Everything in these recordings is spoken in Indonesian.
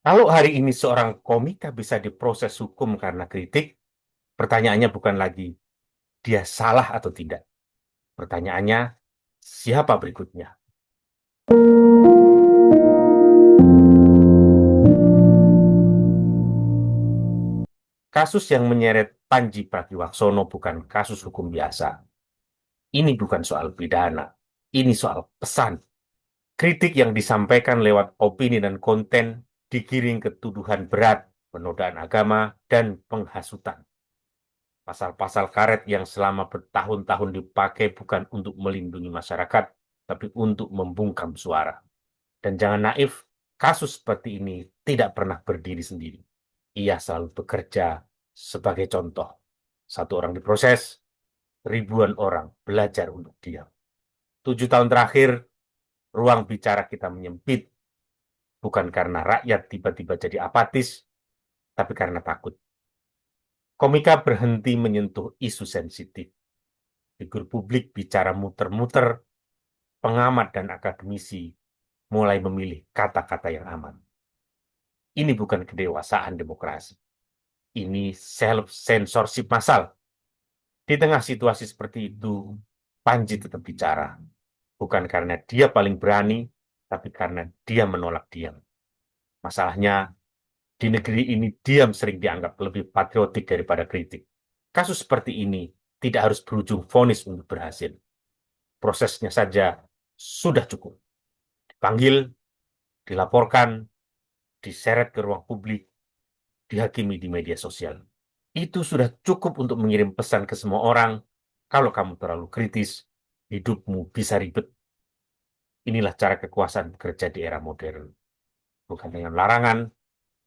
Kalau hari ini seorang komika bisa diproses hukum karena kritik, pertanyaannya bukan lagi dia salah atau tidak. Pertanyaannya, siapa berikutnya? Kasus yang menyeret Panji Pragiwaksono bukan kasus hukum biasa. Ini bukan soal pidana. Ini soal pesan. Kritik yang disampaikan lewat opini dan konten digiring ke tuduhan berat, penodaan agama, dan penghasutan. Pasal-pasal karet yang selama bertahun-tahun dipakai bukan untuk melindungi masyarakat, tapi untuk membungkam suara. Dan jangan naif, kasus seperti ini tidak pernah berdiri sendiri. Ia selalu bekerja sebagai contoh. Satu orang diproses, ribuan orang belajar untuk diam. 7 tahun terakhir, ruang bicara kita menyempit, bukan karena rakyat tiba-tiba jadi apatis, tapi karena takut. Komika berhenti menyentuh isu sensitif. Figur publik bicara muter-muter, pengamat dan akademisi mulai memilih kata-kata yang aman. Ini bukan kedewasaan demokrasi. Ini self-censorship massal. Di tengah situasi seperti itu, Panji tetap bicara. Bukan karena dia paling berani, tapi karena dia menolak diam. Masalahnya, di negeri ini diam sering dianggap lebih patriotik daripada kritik. Kasus seperti ini tidak harus berujung vonis untuk berhasil. Prosesnya saja sudah cukup. Dipanggil, dilaporkan, diseret ke ruang publik, dihakimi di media sosial. Itu sudah cukup untuk mengirim pesan ke semua orang, kalau kamu terlalu kritis, hidupmu bisa ribet. Inilah cara kekuasaan bekerja di era modern. Bukan dengan larangan,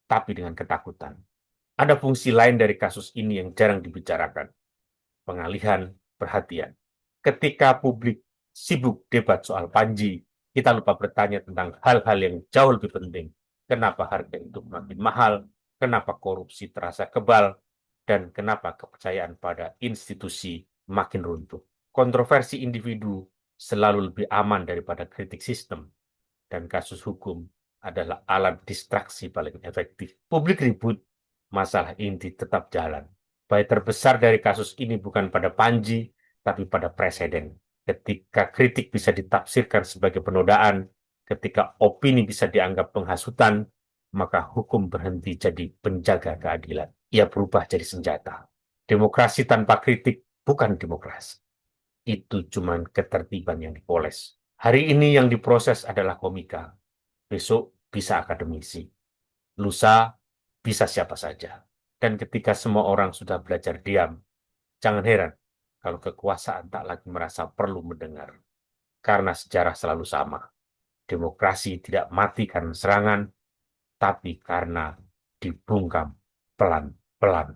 tapi dengan ketakutan. Ada fungsi lain dari kasus ini yang jarang dibicarakan. Pengalihan perhatian. Ketika publik sibuk debat soal Panji, kita lupa bertanya tentang hal-hal yang jauh lebih penting. Kenapa harga itu makin mahal? Kenapa korupsi terasa kebal? Dan kenapa kepercayaan pada institusi makin runtuh? Kontroversi individu selalu lebih aman daripada kritik sistem. Dan kasus hukum adalah alat distraksi paling efektif. Publik ribut, masalah inti tetap jalan. Bahaya terbesar dari kasus ini bukan pada Panji, tapi pada presiden. Ketika kritik bisa ditafsirkan sebagai penodaan, ketika opini bisa dianggap penghasutan, maka hukum berhenti jadi penjaga keadilan. Ia berubah jadi senjata. Demokrasi tanpa kritik bukan demokrasi. Itu cuma ketertiban yang dipoles. Hari ini yang diproses adalah komika. Besok bisa akademisi. Lusa bisa siapa saja. Dan ketika semua orang sudah belajar diam, jangan heran kalau kekuasaan tak lagi merasa perlu mendengar. Karena sejarah selalu sama. Demokrasi tidak mati karena serangan, tapi karena dibungkam pelan-pelan.